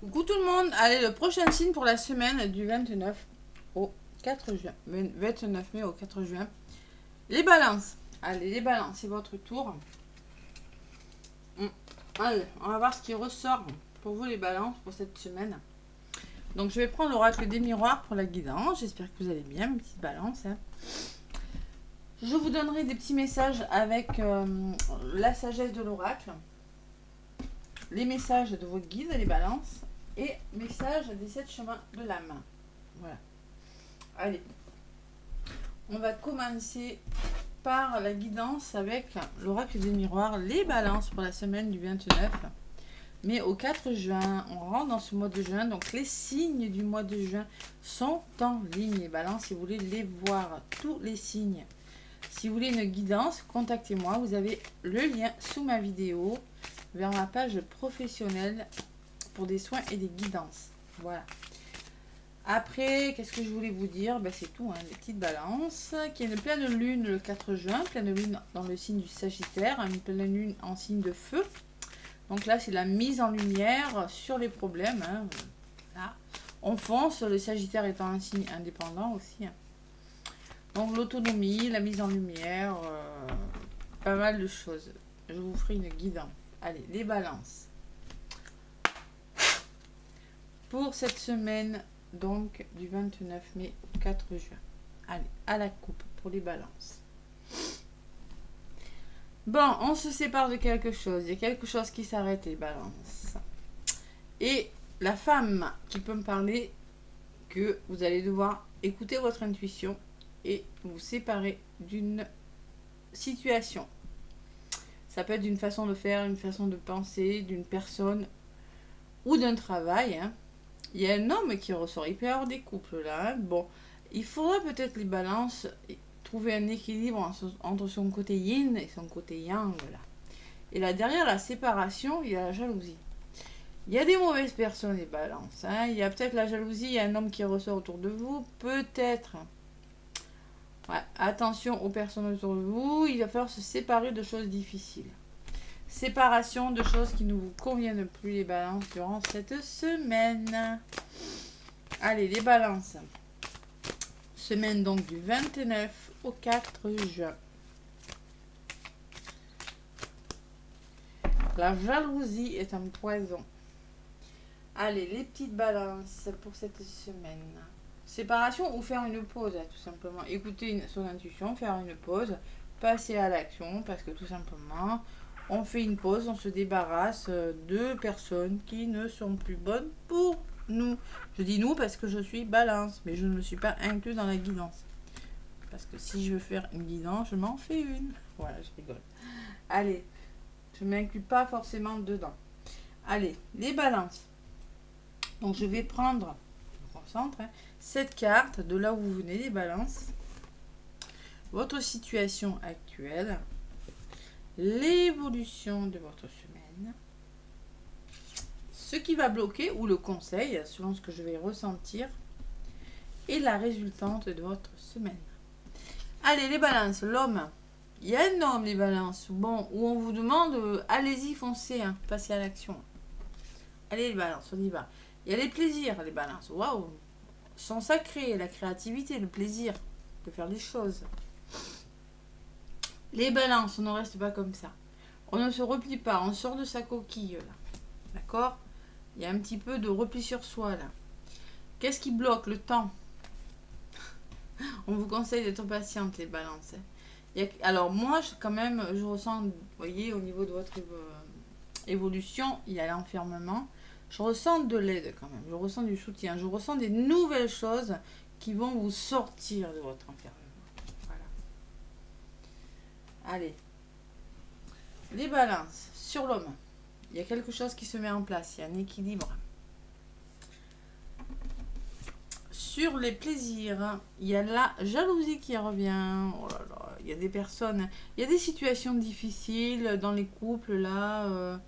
Coucou tout le monde, allez, le prochain signe pour la semaine du 29 au 4 juin. 29 mai au 4 juin. Les balances. Allez, les balances, c'est votre tour. Allez, on va voir ce qui ressort pour vous les balances pour cette semaine. Donc je vais prendre l'oracle des miroirs pour la guidance. J'espère que vous allez bien, mes petites balances. Je vous donnerai des petits messages avec la sagesse de l'oracle. Les messages de vos guides, les balances. Et messages des 7 chemins de l'âme. Voilà. Allez. On va commencer par la guidance avec l'oracle des miroirs, les balances pour la semaine du 29 mai au 4 juin. On rentre dans ce mois de juin, donc les signes du mois de juin sont en ligne. Les balances, si vous voulez les voir, tous les signes. Si vous voulez une guidance, contactez-moi. Vous avez le lien sous ma vidéo vers ma page professionnelle pour des soins et des guidances. Voilà. Après, qu'est-ce que je voulais vous dire? C'est tout, hein, les petites balances. Qui est une pleine lune le 4 juin, pleine lune dans le signe du Sagittaire, une pleine lune en signe de feu. Donc là, c'est la mise en lumière sur les problèmes. Hein. Là. On fonce, le Sagittaire étant un signe indépendant aussi. Hein. Donc l'autonomie, la mise en lumière, pas mal de choses. Je vous ferai une guidance. Allez, les balances. Pour cette semaine, donc du 29 mai au 4 juin. Allez, à la coupe pour les balances. Bon, on se sépare de quelque chose. Il y a quelque chose qui s'arrête, les balances. Et la femme qui peut me parler que vous allez devoir écouter votre intuition et vous séparer d'une situation. Ça peut être d'une façon de faire, une façon de penser, d'une personne ou d'un travail. Hein. Il y a un homme qui ressort. Il peut y avoir des couples là. Hein. Bon, il faudra peut-être les balances trouver un équilibre entre son côté yin et son côté yang là. Et là derrière la séparation, il y a la jalousie. Il y a des mauvaises personnes les balances. Hein. Il y a peut-être la jalousie, il y a un homme qui ressort autour de vous. Peut-être. Ouais, attention aux personnes autour de vous. Il va falloir se séparer de choses difficiles. Séparation de choses qui ne vous conviennent plus les balances durant cette semaine. Allez, les balances. Semaine donc du 29 au 4 juin. La jalousie est un poison. Allez, les petites balances pour cette semaine. Séparation ou faire une pause, tout simplement. Écouter son intuition, faire une pause, passer à l'action, parce que tout simplement, on fait une pause, on se débarrasse de personnes qui ne sont plus bonnes pour nous. Je dis nous parce que je suis balance, mais je ne me suis pas inclus dans la guidance. Parce que si je veux faire une guidance, je m'en fais une. Voilà, je rigole. Allez, je ne m'inclus pas forcément dedans. Allez, les balances. Donc je vais prendre, je me concentre, hein, cette carte de là où vous venez, les balances. Votre situation actuelle. L'évolution de votre semaine. Ce qui va bloquer ou le conseil, selon ce que je vais ressentir. Et la résultante de votre semaine. Allez, les balances, l'homme. Il y a un homme, les balances. Bon, où on vous demande, allez-y, foncez, hein, passez à l'action. Allez, les balances, on y va. Il y a les plaisirs, les balances. Waouh! Sont sacrés, la créativité, le plaisir de faire des choses. Les balances, on ne reste pas comme ça. On ne se replie pas, on sort de sa coquille, là. D'accord? Il y a un petit peu de repli sur soi, là. Qu'est-ce qui bloque? Le temps. On vous conseille d'être patiente, les balances. Alors, moi, quand même, je ressens, vous voyez, au niveau de votre évolution, il y a l'enfermement. Je ressens de l'aide quand même. Je ressens du soutien. Je ressens des nouvelles choses qui vont vous sortir de votre enfermement. Voilà. Allez. Les balances. Sur l'homme. Il y a quelque chose qui se met en place. Il y a un équilibre. Sur les plaisirs, il y a la jalousie qui revient. Oh là là, il y a des personnes, il y a des situations difficiles dans les couples là.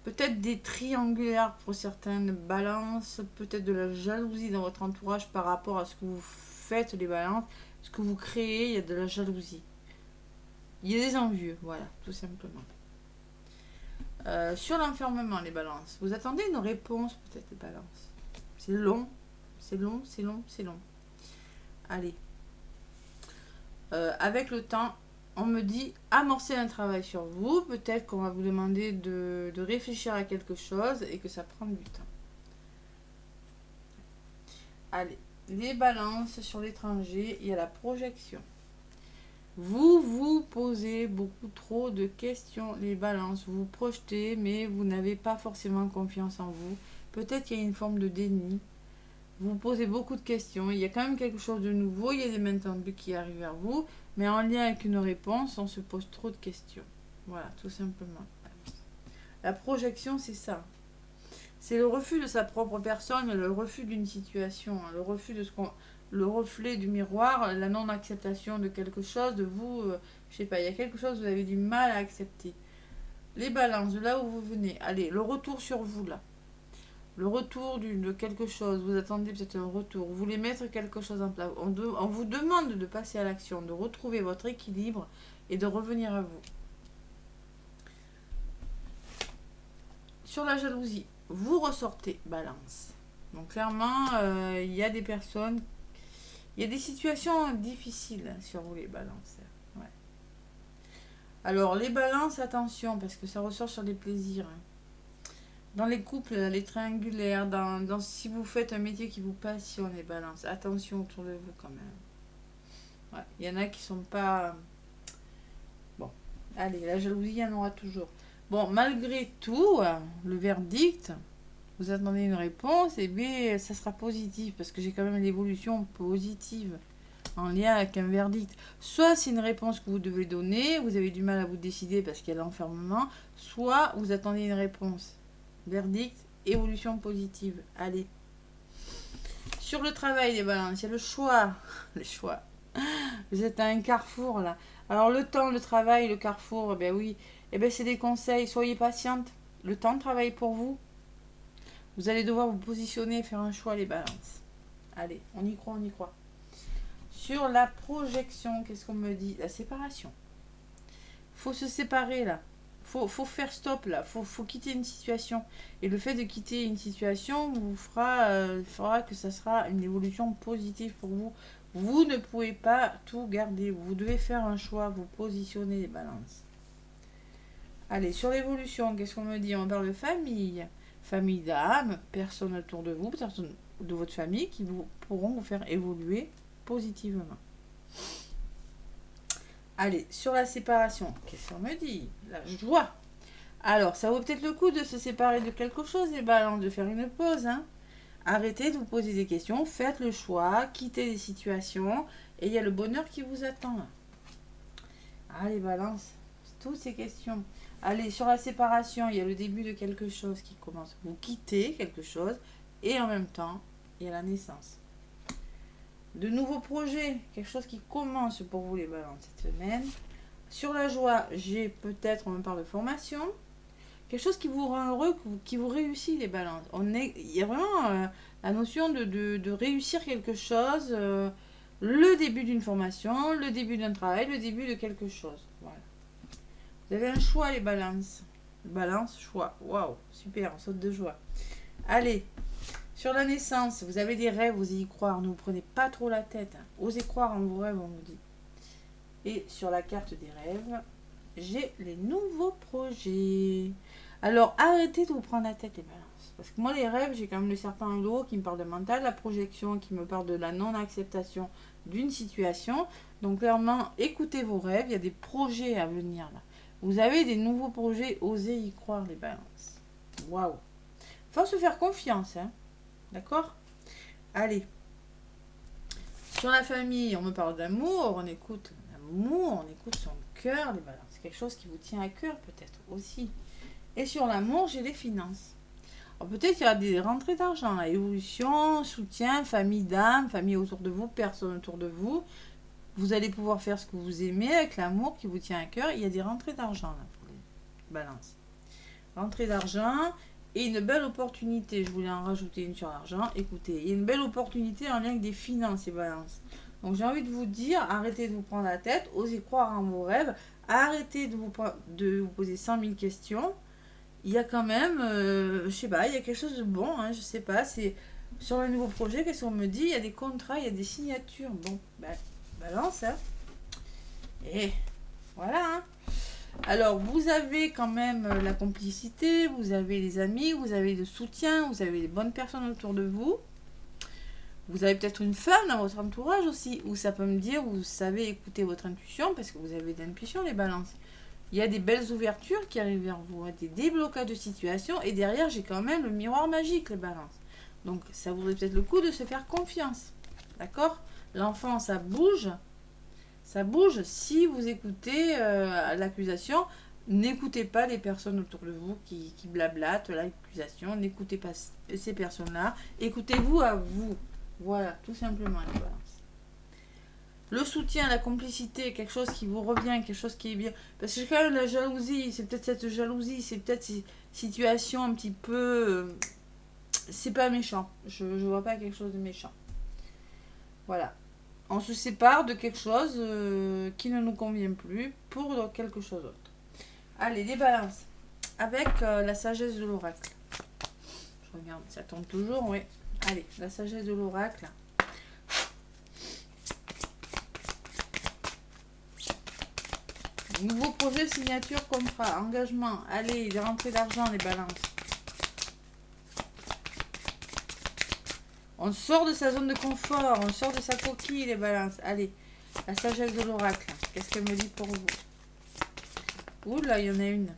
Peut-être des triangulaires pour certaines balances, peut-être de la jalousie dans votre entourage par rapport à ce que vous faites les balances, ce que vous créez, il y a de la jalousie. Il y a des envieux, voilà, tout simplement. Sur l'enfermement, les balances, vous attendez une réponse peut-être, les balances. C'est long, c'est long, c'est long, c'est long. Allez. Avec le temps, on me dit amorcer un travail sur vous. Peut-être qu'on va vous demander de réfléchir à quelque chose et que ça prend du temps. Allez, les balances sur l'étranger, il y a la projection. Vous vous posez beaucoup trop de questions, les balances. Vous vous projetez, mais vous n'avez pas forcément confiance en vous. Peut-être qu'il y a une forme de déni. Vous vous posez beaucoup de questions. Il y a quand même quelque chose de nouveau. Il y a des mains tendues qui arrivent vers vous. Mais en lien avec une réponse, on se pose trop de questions. Voilà, tout simplement. La projection, c'est ça. C'est le refus de sa propre personne, le refus d'une situation, le refus de ce qu'on... Le reflet du miroir, la non-acceptation de quelque chose, de vous, je sais pas, il y a quelque chose que vous avez du mal à accepter. Les balances, de là où vous venez, allez, le retour sur vous là. Le retour de quelque chose, vous attendez peut-être un retour, vous voulez mettre quelque chose en place. On vous demande de passer à l'action, de retrouver votre équilibre et de revenir à vous. Sur la jalousie, vous ressortez balance. Donc clairement, il y a des personnes... Il y a des situations difficiles sur vous, les balances. Ouais. Alors, les balances, attention, parce que ça ressort sur des plaisirs. Dans les couples, les triangulaires, si vous faites un métier qui vous passionne, les balances, attention autour de vous quand même. Ouais. Il y en a qui sont pas... Bon, allez, la jalousie, il y en aura toujours. Bon, malgré tout, le verdict... Vous attendez une réponse, et bien ça sera positif parce que j'ai quand même l'évolution positive en lien avec un verdict. Soit c'est une réponse que vous devez donner, vous avez du mal à vous décider parce qu'il y a l'enfermement, soit vous attendez une réponse. Verdict, évolution positive. Allez. Sur le travail, les balances, il y a le choix. Le choix. Vous êtes à un carrefour là. Alors le temps, le travail, le carrefour, ben oui, c'est des conseils. Soyez patiente. Le temps travaille pour vous. Vous allez devoir vous positionner et faire un choix, les balances. Allez, on y croit, on y croit. Sur la projection, qu'est-ce qu'on me dit? La séparation. Faut se séparer, là. Faut faire stop, là. Faut quitter une situation. Et le fait de quitter une situation vous fera que ça sera une évolution positive pour vous. Vous ne pouvez pas tout garder. Vous devez faire un choix, vous positionner, les balances. Allez, sur l'évolution, qu'est-ce qu'on me dit? On parle de famille. Famille d'âme, personnes autour de vous, personnes de votre famille qui pourront vous faire évoluer positivement. Allez, sur la séparation, qu'est-ce qu'on me dit? La joie. Alors, ça vaut peut-être le coup de se séparer de quelque chose, les balances, de faire une pause. Arrêtez de vous poser des questions, faites le choix, quittez les situations, et il y a le bonheur qui vous attend. Allez, balance, toutes ces questions. Allez, sur la séparation, il y a le début de quelque chose qui commence. Vous quittez quelque chose et en même temps, il y a la naissance. De nouveaux projets, quelque chose qui commence pour vous, les balances, cette semaine. Sur la joie, j'ai peut-être, on me parle de formation. Quelque chose qui vous rend heureux, qui vous réussit, les balances. Il y a vraiment la notion de réussir quelque chose, le début d'une formation, le début d'un travail, le début de quelque chose. Voilà. Vous avez un choix, les balances. Balance, choix. Waouh, super, on saute de joie. Allez, sur la naissance, vous avez des rêves, vous y croire. Ne vous prenez pas trop la tête. Osez croire en vos rêves, on vous dit. Et sur la carte des rêves, j'ai les nouveaux projets. Alors, arrêtez de vous prendre la tête, les balances. Parce que moi, les rêves, j'ai quand même le serpent et l'eau qui me parle de mental, la projection qui me parle de la non-acceptation d'une situation. Donc, clairement, écoutez vos rêves. Il y a des projets à venir, là. Vous avez des nouveaux projets, osez y croire, les balances. Waouh. Faut se faire confiance, D'accord? Allez. Sur la famille, on me parle d'amour, on écoute l'amour, on écoute son cœur, les balances. C'est quelque chose qui vous tient à cœur, peut-être aussi. Et sur l'amour, j'ai les finances. Alors peut-être qu'il y a des rentrées d'argent, évolution, soutien, famille d'âme, famille autour de vous, personne autour de vous. Vous allez pouvoir faire ce que vous aimez avec l'amour qui vous tient à cœur. Il y a des rentrées d'argent là pour les balances. Rentrée d'argent et une belle opportunité. Je voulais en rajouter une sur l'argent. Écoutez, il y a une belle opportunité en lien avec des finances et balances. Donc j'ai envie de vous dire, arrêtez de vous prendre la tête, osez croire en vos rêves, arrêtez de vous poser 100 000 questions il y a quand même, je sais pas, il y a quelque chose de bon, hein, je sais pas, c'est sur le nouveau projet, qu'est-ce qu'on me dit? Il y a des contrats, il y a des signatures, bon, ben, balance, hein. Et voilà, hein. Alors, vous avez quand même la complicité, vous avez les amis, vous avez le soutien, vous avez les bonnes personnes autour de vous. Vous avez peut-être une femme dans votre entourage aussi, où ça peut me dire, vous savez écouter votre intuition, parce que vous avez de l'intuition, les balances. Il y a des belles ouvertures qui arrivent vers vous, hein, des déblocages de situation, et derrière, j'ai quand même le miroir magique, les balances. Donc, ça vaudrait peut-être le coup de se faire confiance. D'accord? L'enfant, ça bouge. Ça bouge. Si vous écoutez l'accusation, n'écoutez pas les personnes autour de vous qui blablatent l'accusation. N'écoutez pas ces personnes-là. Écoutez-vous à vous. Voilà, tout simplement, les balances. Le soutien, la complicité, quelque chose qui vous revient, quelque chose qui est bien. Parce que quand même la jalousie, c'est peut-être cette jalousie, c'est peut-être ces situations un petit peu... c'est pas méchant. Je vois pas quelque chose de méchant. Voilà. On se sépare de quelque chose qui ne nous convient plus pour quelque chose d'autre. Allez, les balances. Avec la sagesse de l'oracle. Je regarde, ça tombe toujours, oui. Allez, la sagesse de l'oracle. Nouveau projet, signature, contrat, engagement. Allez, des rentrées d'argent, les balances. On sort de sa zone de confort, on sort de sa coquille, les balances. Allez, la sagesse de l'oracle. Qu'est-ce qu'elle me dit pour vous? Oula, il y en a une.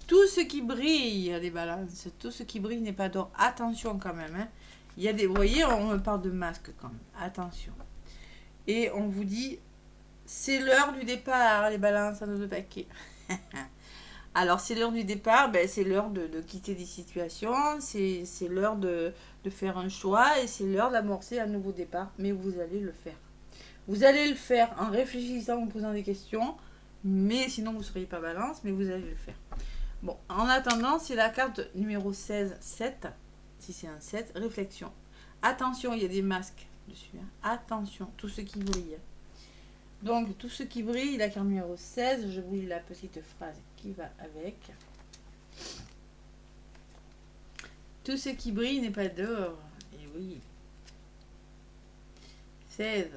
Tout ce qui brille, les balances, tout ce qui brille n'est pas d'or. Attention quand même. Hein. Il y a des, vous voyez, on me parle de masque quand même. Attention. Et on vous dit, c'est l'heure du départ, les balances à nos deux paquets. Alors, c'est l'heure du départ, ben, c'est l'heure de quitter des situations, c'est l'heure de faire un choix et c'est l'heure d'amorcer un nouveau départ. Mais vous allez le faire. Vous allez le faire en réfléchissant, en posant des questions, mais sinon vous ne seriez pas balance, mais vous allez le faire. Bon, en attendant, c'est la carte numéro 16, 7. Si c'est un 7, réflexion. Attention, il y a des masques dessus. Hein. Attention, tout ce qui brille. Donc, tout ce qui brille, la carte numéro 16, je vous lis la petite phrase qui va avec. Tout ce qui brille n'est pas d'or. Et oui. 16.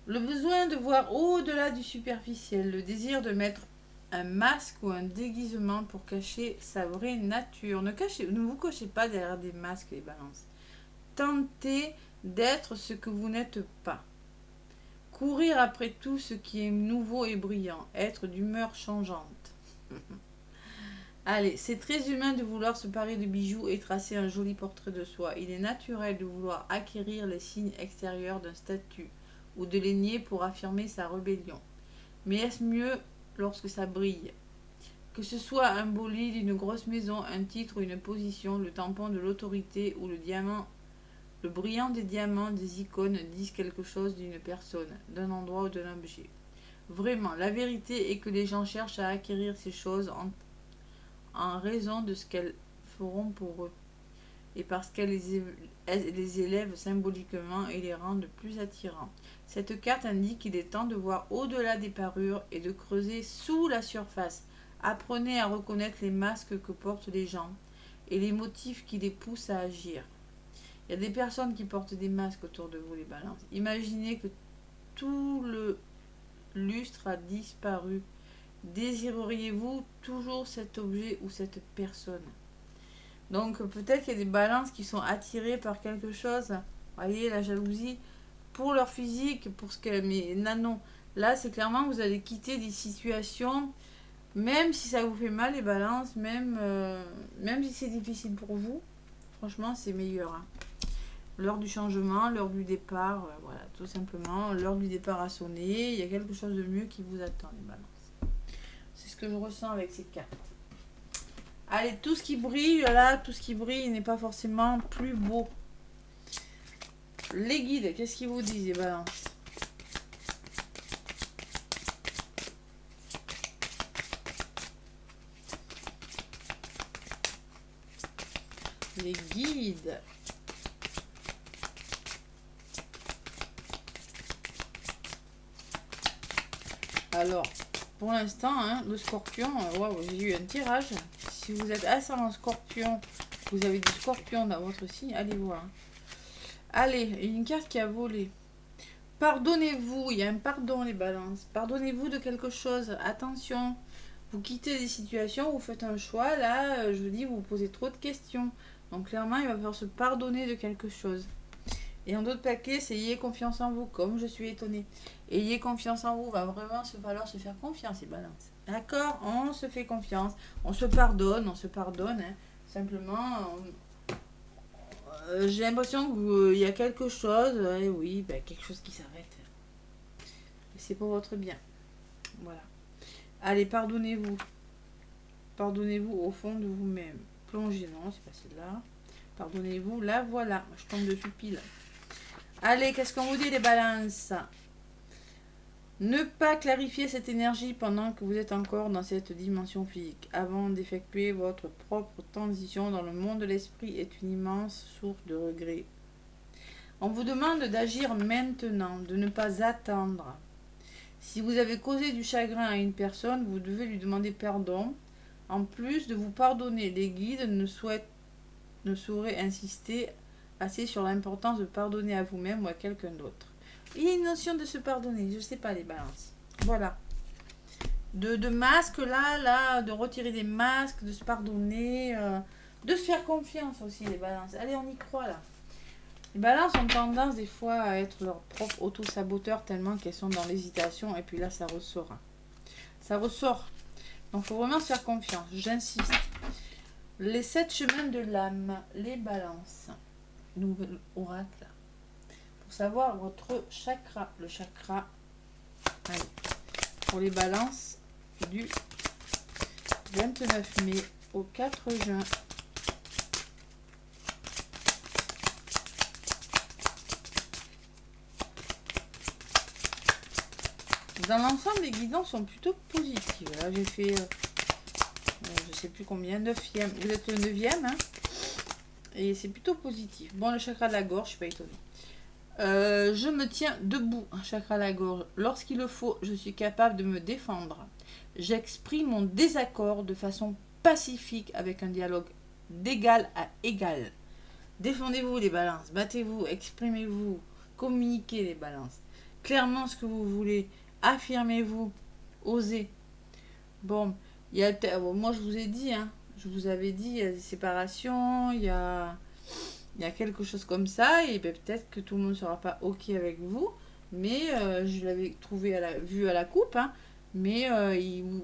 Le besoin de voir au-delà du superficiel, le désir de mettre un masque ou un déguisement pour cacher sa vraie nature. Ne vous cachez pas derrière des masques, les balances. Tentez d'être ce que vous n'êtes pas. Courir après tout ce qui est nouveau et brillant. Être d'humeur changeante. Allez, c'est très humain de vouloir se parer de bijoux et tracer un joli portrait de soi. Il est naturel de vouloir acquérir les signes extérieurs d'un statut ou de les nier pour affirmer sa rébellion. Mais est-ce mieux lorsque ça brille? Que ce soit un beau lit d'une grosse maison, un titre ou une position, le tampon de l'autorité ou le diamant, le brillant des diamants, des icônes disent quelque chose d'une personne, d'un endroit ou d'un objet. Vraiment, la vérité est que les gens cherchent à acquérir ces choses en raison de ce qu'elles feront pour eux, et parce qu'elles les élèvent symboliquement et les rendent plus attirants. Cette carte indique qu'il est temps de voir au-delà des parures et de creuser sous la surface. Apprenez à reconnaître les masques que portent les gens et les motifs qui les poussent à agir. Il y a des personnes qui portent des masques autour de vous, les balances. Imaginez que tout le lustre a disparu. Désireriez-vous toujours cet objet ou cette personne? Donc peut-être qu'il y a des balances qui sont attirées par quelque chose. Vous voyez, la jalousie pour leur physique, pour ce que... Mais non. Là, c'est clairement, vous allez quitter des situations, même si ça vous fait mal, les balances, même si c'est difficile pour vous. Franchement, c'est meilleur. Hein. L'heure du changement, l'heure du départ, voilà, tout simplement. L'heure du départ a sonné. Il y a quelque chose de mieux qui vous attend, les balances. C'est ce que je ressens avec ces cartes. Allez, tout ce qui brille, là, tout ce qui brille n'est pas forcément plus beau. Les guides, qu'est-ce qu'ils vous disent, les balances? Les guides. Alors, pour l'instant, hein, le scorpion, wow, j'ai eu un tirage. Si vous êtes ascendant scorpion, vous avez du scorpion dans votre signe, allez voir. Allez, une carte qui a volé. Pardonnez-vous, il y a un pardon les balances. Pardonnez-vous de quelque chose, attention. Vous quittez des situations, vous faites un choix, là, je vous dis, vous posez trop de questions. Donc clairement, il va falloir se pardonner de quelque chose. Et en d'autres paquets, c'est ayez confiance en vous, comme je suis étonnée. Ayez confiance en vous, va vraiment falloir se faire confiance, les balances. D'accord? On se fait confiance, on se pardonne. Hein. Simplement, j'ai l'impression qu'il y a quelque chose, et oui, ben, quelque chose qui s'arrête. C'est pour votre bien. Voilà. Allez, pardonnez-vous. Pardonnez-vous au fond de vous-même. Plongez, non, c'est pas celle-là. Pardonnez-vous, là, voilà. Je tombe dessus pile. Allez, qu'est-ce qu'on vous dit, les balances? Ne pas clarifier cette énergie pendant que vous êtes encore dans cette dimension physique. Avant d'effectuer votre propre transition dans le monde de l'esprit est une immense source de regret. On vous demande d'agir maintenant, de ne pas attendre. Si vous avez causé du chagrin à une personne, vous devez lui demander pardon. En plus de vous pardonner, les guides ne sauraient insister assez sur l'importance de pardonner à vous-même ou à quelqu'un d'autre. Il y a une notion de se pardonner, je ne sais pas les balances. Voilà. De masques là, de retirer des masques, de se pardonner, de se faire confiance aussi les balances. Allez, on y croit là. Les balances ont tendance des fois à être leur propre auto-saboteurs tellement qu'elles sont dans l'hésitation et puis là ça ressort. Ça ressort. Donc il faut vraiment se faire confiance, j'insiste. Les 7 chemins de l'âme, les balances. Nouvel oracle. Pour savoir votre chakra, le chakra, allez, pour les balances du 29 mai au 4 juin. Dans l'ensemble, les guidances sont plutôt positives. Là, j'ai fait, je sais plus combien, 9e. Vous êtes le 9e, hein, et c'est plutôt positif. Bon, le chakra de la gorge, je suis pas étonnée. Je me tiens debout, chakra de la gorge. Lorsqu'il le faut, je suis capable de me défendre. J'exprime mon désaccord de façon pacifique avec un dialogue d'égal à égal. Défendez-vous les balances, battez-vous, exprimez-vous, communiquez les balances. Clairement ce que vous voulez. Affirmez-vous, osez. Bon, moi je vous ai dit, hein, je vous avais dit, il y a des séparations, il y a quelque chose comme ça, et ben, peut-être que tout le monde ne sera pas ok avec vous, mais je l'avais trouvé vu à la coupe, hein, mais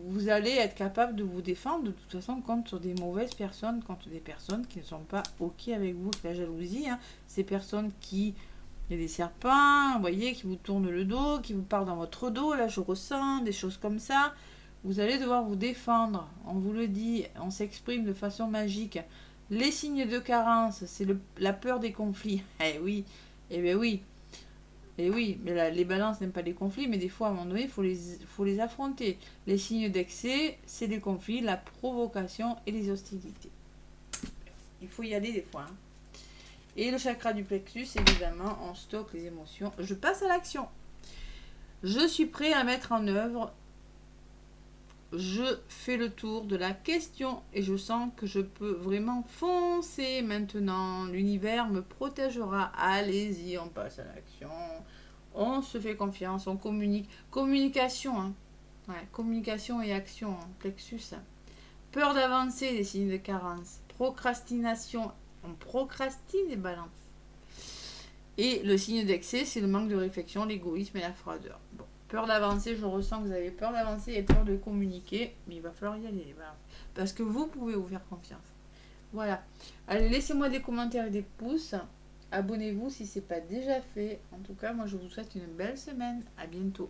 vous allez être capable de vous défendre de toute façon contre des mauvaises personnes, contre des personnes qui ne sont pas ok avec vous, la jalousie, hein, ces personnes qui... Il y a des serpents, vous voyez, qui vous tournent le dos, qui vous parlent dans votre dos. Là, je ressens des choses comme ça. Vous allez devoir vous défendre. On vous le dit, on s'exprime de façon magique. Les signes de carence, c'est la peur des conflits. Eh oui, eh bien oui. Eh oui, mais les balances n'aiment pas les conflits, mais des fois, à un moment donné, il faut les affronter. Les signes d'excès, c'est les conflits, la provocation et les hostilités. Il faut y aller des fois, hein. Et le chakra du plexus, évidemment, on stocke les émotions. Je passe à l'action. Je suis prêt à mettre en œuvre. Je fais le tour de la question et je sens que je peux vraiment foncer maintenant. L'univers me protégera. Allez-y, on passe à l'action. On se fait confiance, on communique. Communication, hein. Ouais, communication et action, hein. Plexus. Peur d'avancer, les signes de carence. Procrastination. On procrastine les balances. Et le signe d'excès, c'est le manque de réflexion, l'égoïsme et la froideur. Bon, peur d'avancer, je ressens que vous avez peur d'avancer et peur de communiquer, mais il va falloir y aller les balances. Parce que vous pouvez vous faire confiance. Voilà. Allez, laissez-moi des commentaires et des pouces. Abonnez-vous si ce n'est pas déjà fait. En tout cas, moi je vous souhaite une belle semaine. À bientôt.